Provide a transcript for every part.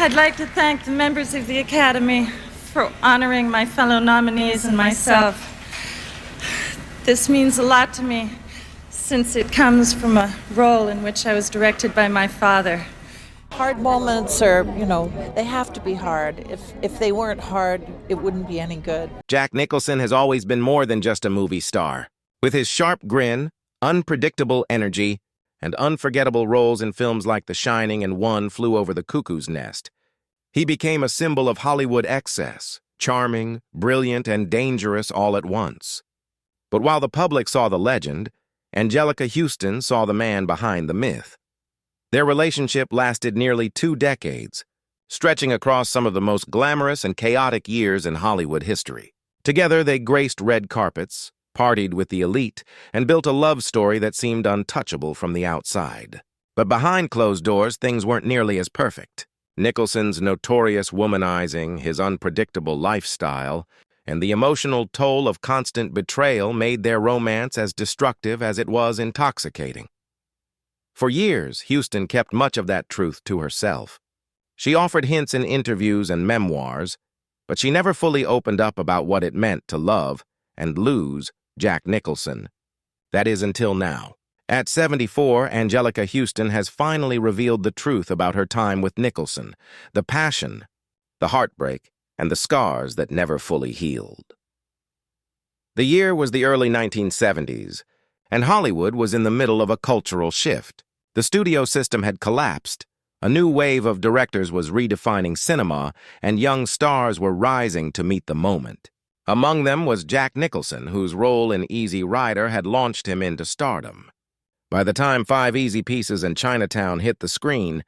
I'd like to thank the members of the Academy for honoring my fellow nominees and myself. This means a lot to me, since it comes from a role in which I was directed by my father. Hard moments are, they have to be hard. If they weren't hard, it wouldn't be any good. Jack Nicholson has always been more than just a movie star. With his sharp grin, unpredictable energy, and unforgettable roles in films like The Shining and One Flew Over the Cuckoo's Nest, he became a symbol of Hollywood excess, charming, brilliant, and dangerous all at once. But while the public saw the legend, Anjelica Huston saw the man behind the myth. Their relationship lasted nearly 2 decades, stretching across some of the most glamorous and chaotic years in Hollywood history. Together, they graced red carpets, partied with the elite, and built a love story that seemed untouchable from the outside. But behind closed doors, things weren't nearly as perfect. Nicholson's notorious womanizing, his unpredictable lifestyle, and the emotional toll of constant betrayal made their romance as destructive as it was intoxicating. For years, Huston kept much of that truth to herself. She offered hints in interviews and memoirs, but she never fully opened up about what it meant to love and lose Jack Nicholson. That is until now. At 74, Anjelica Huston has finally revealed the truth about her time with Nicholson, the passion, the heartbreak, and the scars that never fully healed. The year was the early 1970s, and Hollywood was in the middle of a cultural shift. The studio system had collapsed, a new wave of directors was redefining cinema, and young stars were rising to meet the moment. Among them was Jack Nicholson, whose role in Easy Rider had launched him into stardom. By the time 5 Easy Pieces and Chinatown hit the screen,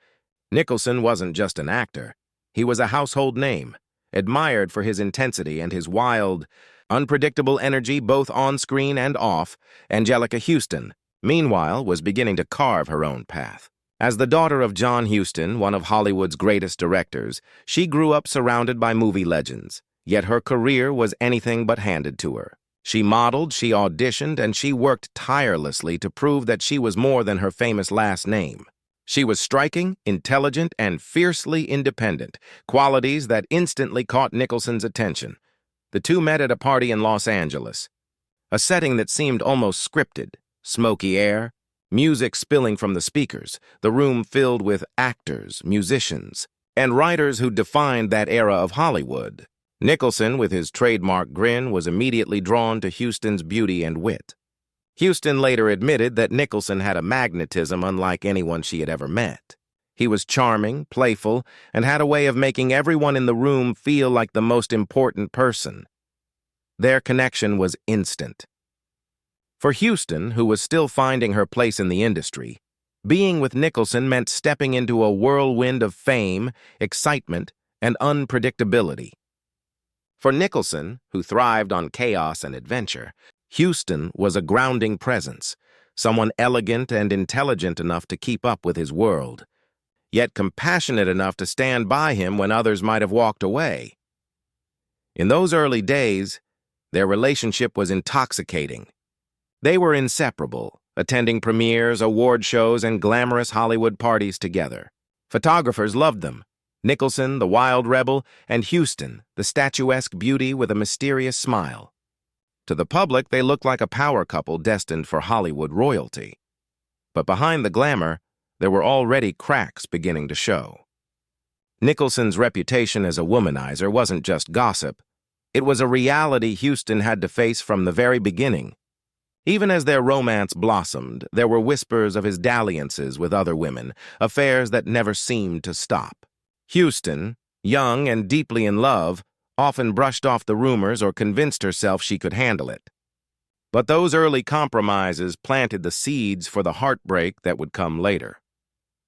Nicholson wasn't just an actor. He was a household name, admired for his intensity and his wild, unpredictable energy both on-screen and off. Anjelica Huston, meanwhile, was beginning to carve her own path. As the daughter of John Huston, one of Hollywood's greatest directors, she grew up surrounded by movie legends, yet her career was anything but handed to her. She modeled, she auditioned, and she worked tirelessly to prove that she was more than her famous last name. She was striking, intelligent, and fiercely independent, qualities that instantly caught Nicholson's attention. The two met at a party in Los Angeles, a setting that seemed almost scripted. Smoky air, music spilling from the speakers, the room filled with actors, musicians, and writers who defined that era of Hollywood. Nicholson, with his trademark grin, was immediately drawn to Huston's beauty and wit. Huston later admitted that Nicholson had a magnetism unlike anyone she had ever met. He was charming, playful, and had a way of making everyone in the room feel like the most important person. Their connection was instant. For Huston, who was still finding her place in the industry, being with Nicholson meant stepping into a whirlwind of fame, excitement, and unpredictability. For Nicholson, who thrived on chaos and adventure, Huston was a grounding presence, someone elegant and intelligent enough to keep up with his world, yet compassionate enough to stand by him when others might have walked away. In those early days, their relationship was intoxicating. They were inseparable, attending premieres, award shows, and glamorous Hollywood parties together. Photographers loved them. Nicholson, the wild rebel, and Huston, the statuesque beauty with a mysterious smile. To the public, they looked like a power couple destined for Hollywood royalty. But behind the glamour, there were already cracks beginning to show. Nicholson's reputation as a womanizer wasn't just gossip. It was a reality Huston had to face from the very beginning. Even as their romance blossomed, there were whispers of his dalliances with other women, affairs that never seemed to stop. Huston, young and deeply in love, often brushed off the rumors or convinced herself she could handle it. But those early compromises planted the seeds for the heartbreak that would come later.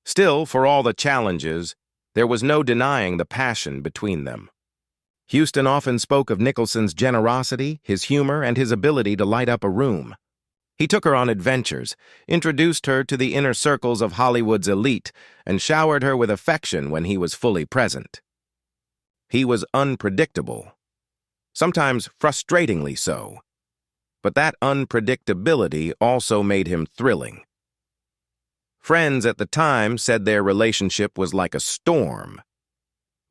Still, for all the challenges, there was no denying the passion between them. Huston often spoke of Nicholson's generosity, his humor, and his ability to light up a room. He took her on adventures, introduced her to the inner circles of Hollywood's elite, and showered her with affection when he was fully present. He was unpredictable, sometimes frustratingly so. But that unpredictability also made him thrilling. Friends at the time said their relationship was like a storm.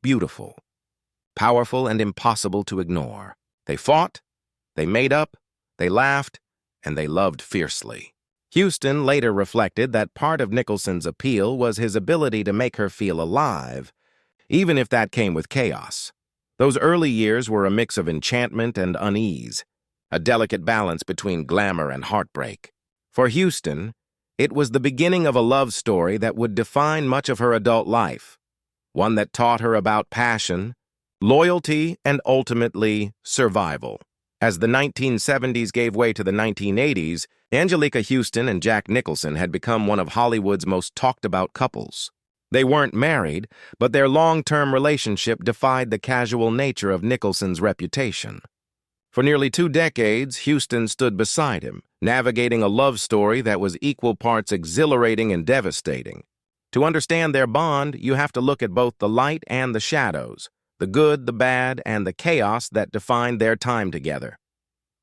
beautiful, powerful, and impossible to ignore. They fought, they made up, they laughed, and they loved fiercely. Huston later reflected that part of Nicholson's appeal was his ability to make her feel alive, even if that came with chaos. Those early years were a mix of enchantment and unease, a delicate balance between glamour and heartbreak. For Huston, it was the beginning of a love story that would define much of her adult life, one that taught her about passion, loyalty, and ultimately survival. As the 1970s gave way to the 1980s, Anjelica Huston and Jack Nicholson had become one of Hollywood's most talked-about couples. They weren't married, but their long-term relationship defied the casual nature of Nicholson's reputation. For nearly 2 decades, Huston stood beside him, navigating a love story that was equal parts exhilarating and devastating. To understand their bond, you have to look at both the light and the shadows, the good, the bad, and the chaos that defined their time together.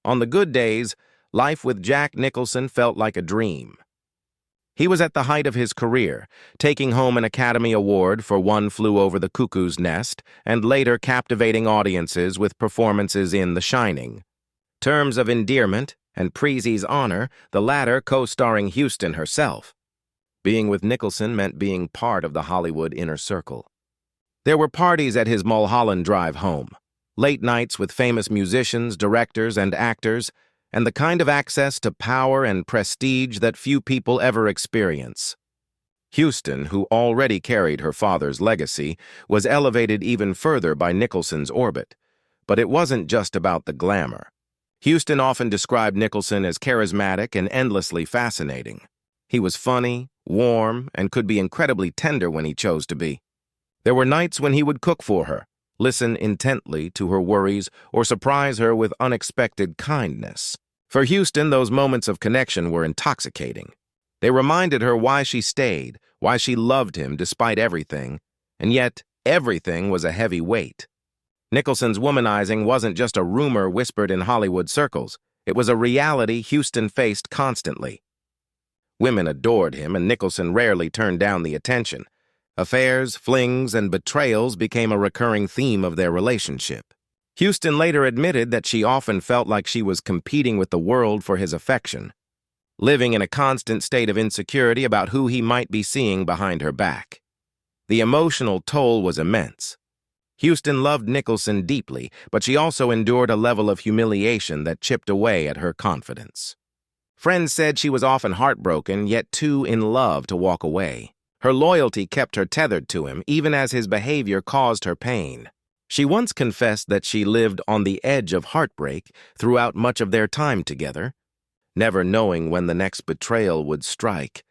On the good days, life with Jack Nicholson felt like a dream. He was at the height of his career, taking home an Academy Award for One Flew Over the Cuckoo's Nest and later captivating audiences with performances in The Shining. Terms of endearment and Prizzi's honor, the latter co-starring Huston herself. Being with Nicholson meant being part of the Hollywood inner circle. There were parties at his Mulholland Drive home, late nights with famous musicians, directors, and actors, and the kind of access to power and prestige that few people ever experience. Huston, who already carried her father's legacy, was elevated even further by Nicholson's orbit. But it wasn't just about the glamour. Huston often described Nicholson as charismatic and endlessly fascinating. He was funny, warm, and could be incredibly tender when he chose to be. There were nights when he would cook for her, listen intently to her worries, or surprise her with unexpected kindness. For Huston, those moments of connection were intoxicating. They reminded her why she stayed, why she loved him despite everything, and yet everything was a heavy weight. Nicholson's womanizing wasn't just a rumor whispered in Hollywood circles. It was a reality Huston faced constantly. Women adored him, and Nicholson rarely turned down the attention. Affairs, flings, and betrayals became a recurring theme of their relationship. Huston later admitted that she often felt like she was competing with the world for his affection, living in a constant state of insecurity about who he might be seeing behind her back. The emotional toll was immense. Huston loved Nicholson deeply, but she also endured a level of humiliation that chipped away at her confidence. Friends said she was often heartbroken, yet too in love to walk away. Her loyalty kept her tethered to him, even as his behavior caused her pain. She once confessed that she lived on the edge of heartbreak throughout much of their time together, never knowing when the next betrayal would strike.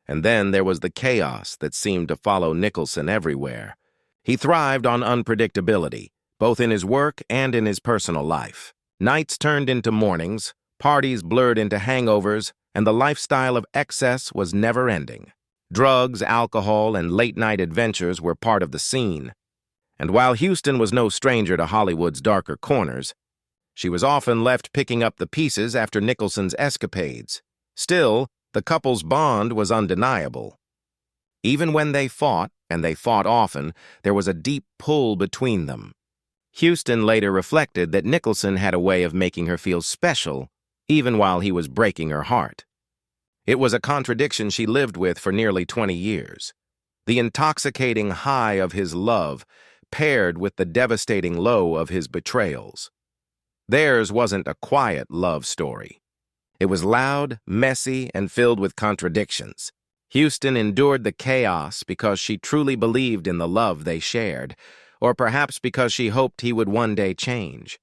And then there was the chaos that seemed to follow Nicholson everywhere. He thrived on unpredictability, both in his work and in his personal life. Nights turned into mornings, parties blurred into hangovers, and the lifestyle of excess was never-ending. Drugs, alcohol, and late-night adventures were part of the scene. And while Huston was no stranger to Hollywood's darker corners, she was often left picking up the pieces after Nicholson's escapades. Still, the couple's bond was undeniable. Even when they fought, and they fought often, there was a deep pull between them. Huston later reflected that Nicholson had a way of making her feel special, even while he was breaking her heart. It was a contradiction she lived with for nearly 20 years. The intoxicating high of his love paired with the devastating low of his betrayals. Theirs wasn't a quiet love story. It was loud, messy, and filled with contradictions. Huston endured the chaos because she truly believed in the love they shared, or perhaps because she hoped he would one day change.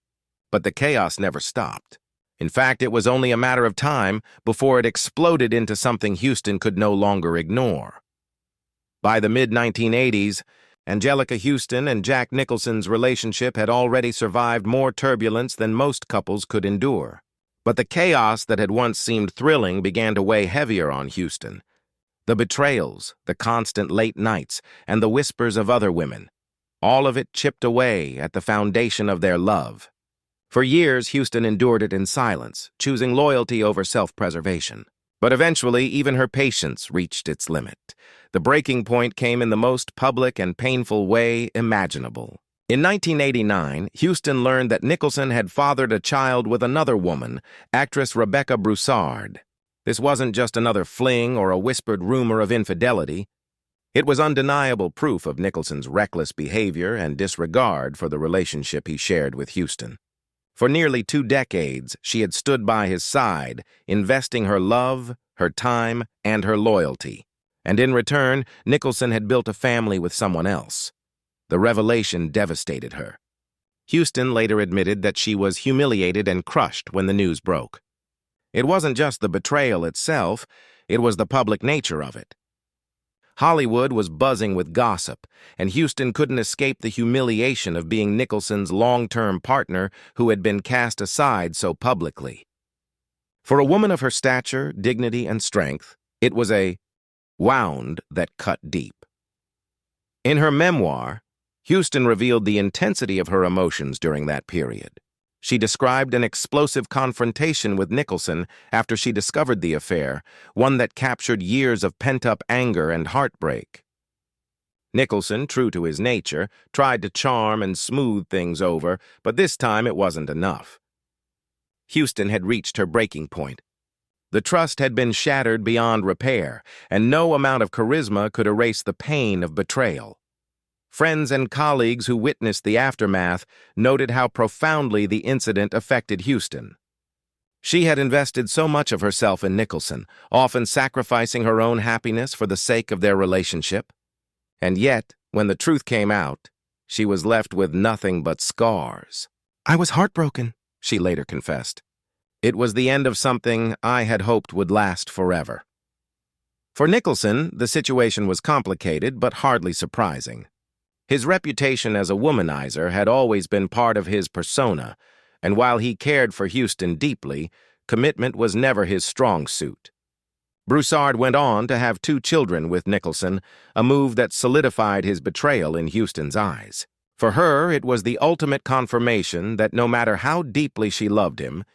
But the chaos never stopped. In fact, it was only a matter of time before it exploded into something Huston could no longer ignore. By the mid-1980s, Anjelica Huston and Jack Nicholson's relationship had already survived more turbulence than most couples could endure. But the chaos that had once seemed thrilling began to weigh heavier on Huston. The betrayals, the constant late nights, and the whispers of other women, all of it chipped away at the foundation of their love. For years, Huston endured it in silence, choosing loyalty over self-preservation. But eventually, even her patience reached its limit. The breaking point came in the most public and painful way imaginable. In 1989, Huston learned that Nicholson had fathered a child with another woman, actress Rebecca Broussard. This wasn't just another fling or a whispered rumor of infidelity. It was undeniable proof of Nicholson's reckless behavior and disregard for the relationship he shared with Huston. For nearly 2 decades, she had stood by his side, investing her love, her time, and her loyalty. And in return, Nicholson had built a family with someone else. The revelation devastated her. Huston later admitted that she was humiliated and crushed when the news broke. It wasn't just the betrayal itself, it was the public nature of it. Hollywood was buzzing with gossip, and Huston couldn't escape the humiliation of being Nicholson's long-term partner who had been cast aside so publicly. For a woman of her stature, dignity, and strength, it was a wound that cut deep. In her memoir, Huston revealed the intensity of her emotions during that period. She described an explosive confrontation with Nicholson after she discovered the affair, one that captured years of pent-up anger and heartbreak. Nicholson, true to his nature, tried to charm and smooth things over, but this time it wasn't enough. Huston had reached her breaking point. The trust had been shattered beyond repair, and no amount of charisma could erase the pain of betrayal. Friends and colleagues who witnessed the aftermath noted how profoundly the incident affected Huston. She had invested so much of herself in Nicholson, often sacrificing her own happiness for the sake of their relationship. And yet, when the truth came out, she was left with nothing but scars. "I was heartbroken," she later confessed. "It was the end of something I had hoped would last forever." For Nicholson, the situation was complicated but hardly surprising. His reputation as a womanizer had always been part of his persona, and while he cared for Huston deeply, commitment was never his strong suit. Broussard went on to have 2 children with Nicholson, a move that solidified his betrayal in Huston's eyes. For her, it was the ultimate confirmation that no matter how deeply she loved him,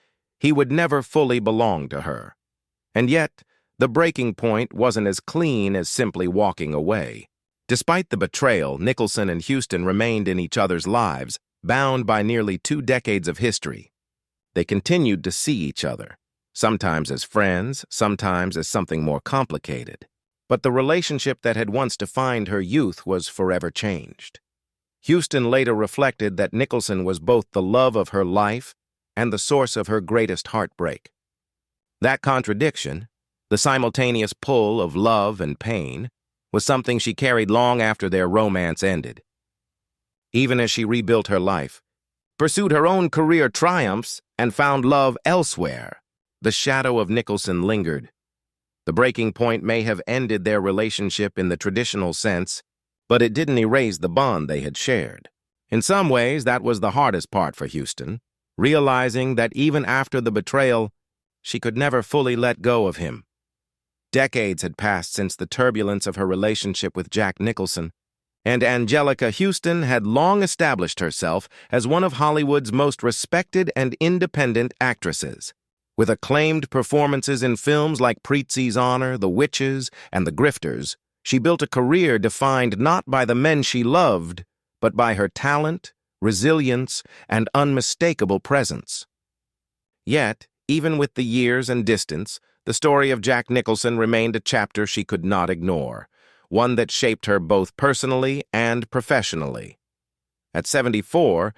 he would never fully belong to her. And yet, the breaking point wasn't as clean as simply walking away. Despite the betrayal, Nicholson and Huston remained in each other's lives, bound by nearly 2 decades of history. They continued to see each other, sometimes as friends, sometimes as something more complicated. But the relationship that had once defined her youth was forever changed. Huston later reflected that Nicholson was both the love of her life and the source of her greatest heartbreak. That contradiction, the simultaneous pull of love and pain, was something she carried long after their romance ended. Even as she rebuilt her life, pursued her own career triumphs, and found love elsewhere, the shadow of Nicholson lingered. The breaking point may have ended their relationship in the traditional sense, but it didn't erase the bond they had shared. In some ways, that was the hardest part for Huston, realizing that even after the betrayal, she could never fully let go of him. Decades had passed since the turbulence of her relationship with Jack Nicholson, and Anjelica Huston had long established herself as one of Hollywood's most respected and independent actresses. With acclaimed performances in films like Prizzi's Honor, The Witches, and The Grifters, she built a career defined not by the men she loved, but by her talent, resilience, and unmistakable presence. Yet, even with the years and distance, the story of Jack Nicholson remained a chapter she could not ignore, one that shaped her both personally and professionally. At 74,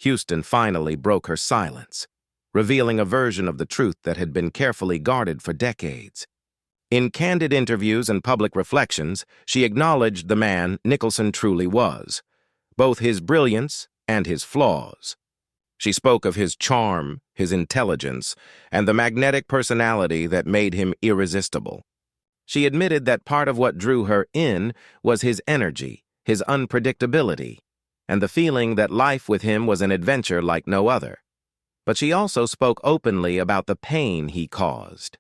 Huston finally broke her silence, revealing a version of the truth that had been carefully guarded for decades. In candid interviews and public reflections, she acknowledged the man Nicholson truly was, both his brilliance and his flaws. She spoke of his charm, his intelligence, and the magnetic personality that made him irresistible. She admitted that part of what drew her in was his energy, his unpredictability, and the feeling that life with him was an adventure like no other. But she also spoke openly about the pain he caused.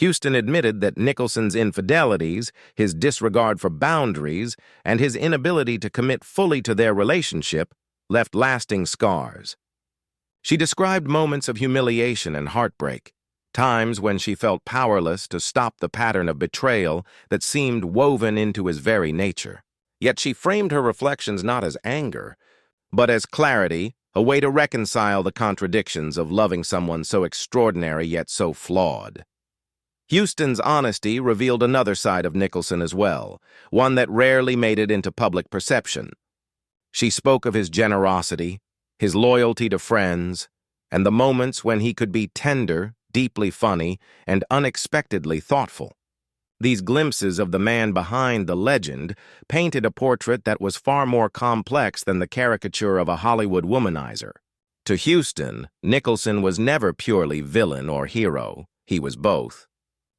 Huston admitted that Nicholson's infidelities, his disregard for boundaries, and his inability to commit fully to their relationship left lasting scars. She described moments of humiliation and heartbreak, times when she felt powerless to stop the pattern of betrayal that seemed woven into his very nature. Yet she framed her reflections not as anger, but as clarity, a way to reconcile the contradictions of loving someone so extraordinary yet so flawed. Huston's honesty revealed another side of Nicholson as well, one that rarely made it into public perception. She spoke of his generosity, his loyalty to friends, and the moments when he could be tender, deeply funny, and unexpectedly thoughtful. These glimpses of the man behind the legend painted a portrait that was far more complex than the caricature of a Hollywood womanizer. To Huston, Nicholson was never purely villain or hero. He was both.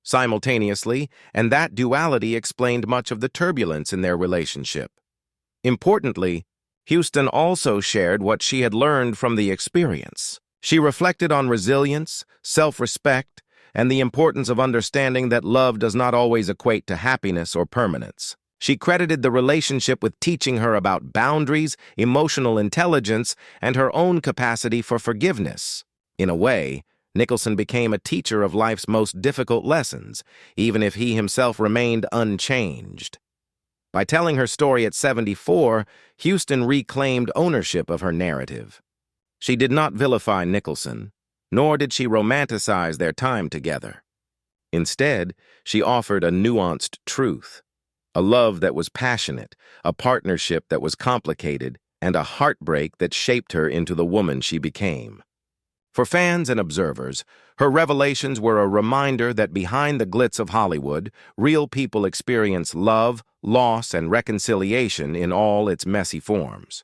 Simultaneously, and that duality explained much of the turbulence in their relationship. Importantly, Huston also shared what she had learned from the experience. She reflected on resilience, self-respect, and the importance of understanding that love does not always equate to happiness or permanence. She credited the relationship with teaching her about boundaries, emotional intelligence, and her own capacity for forgiveness. In a way, Nicholson became a teacher of life's most difficult lessons, even if he himself remained unchanged. By telling her story at 74, Huston reclaimed ownership of her narrative. She did not vilify Nicholson, nor did she romanticize their time together. Instead, she offered a nuanced truth, a love that was passionate, a partnership that was complicated, and a heartbreak that shaped her into the woman she became. For fans and observers, her revelations were a reminder that behind the glitz of Hollywood, real people experience love, loss, and reconciliation in all its messy forms.